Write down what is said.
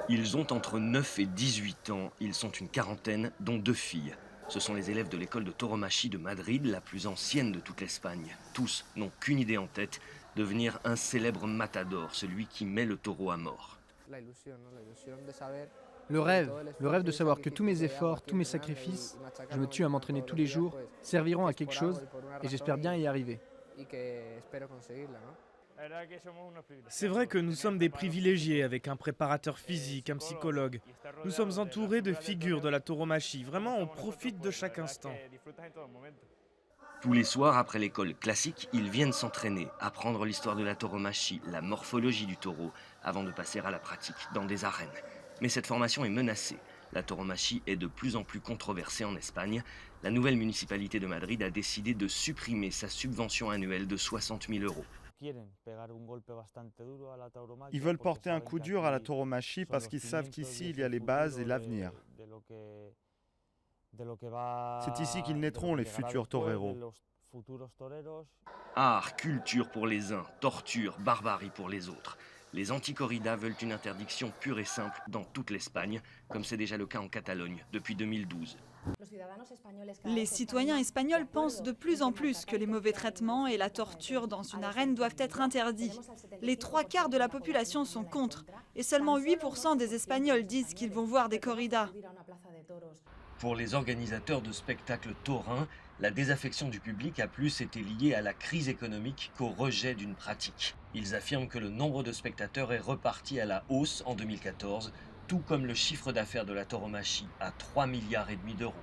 Ils ont entre 9 et 18 ans, ils sont une quarantaine, dont 2 filles. Ce sont les élèves de l'école de Tauromachie de Madrid, la plus ancienne de toute l'Espagne. Tous n'ont qu'une idée en tête, devenir un célèbre matador, celui qui met le taureau à mort. Le rêve de savoir que tous mes efforts, tous mes sacrifices, je me tue à m'entraîner tous les jours, serviront à quelque chose et j'espère bien y arriver. C'est vrai que nous sommes des privilégiés avec un préparateur physique, un psychologue. Nous sommes entourés de figures de la tauromachie. Vraiment, on profite de chaque instant. Tous les soirs, après l'école classique, ils viennent s'entraîner, apprendre l'histoire de la tauromachie, la morphologie du taureau, avant de passer à la pratique dans des arènes. Mais cette formation est menacée. La tauromachie est de plus en plus controversée en Espagne. La nouvelle municipalité de Madrid a décidé de supprimer sa subvention annuelle de 60 000 euros. Ils veulent porter un coup dur à la tauromachie parce qu'ils savent qu'ici, il y a les bases et l'avenir. C'est ici qu'ils naîtront, les futurs toreros. Art, culture pour les uns, torture, barbarie pour les autres. Les anti-corridas veulent une interdiction pure et simple dans toute l'Espagne, comme c'est déjà le cas en Catalogne depuis 2012. Les citoyens espagnols pensent de plus en plus que les mauvais traitements et la torture dans une arène doivent être interdits. Les 3/4 de la population sont contre et seulement 8% des Espagnols disent qu'ils vont voir des corridas. Pour les organisateurs de spectacles taurins, la désaffection du public a plus été liée à la crise économique qu'au rejet d'une pratique. Ils affirment que le nombre de spectateurs est reparti à la hausse en 2014, tout comme le chiffre d'affaires de la tauromachie à 3,5 milliards d'euros.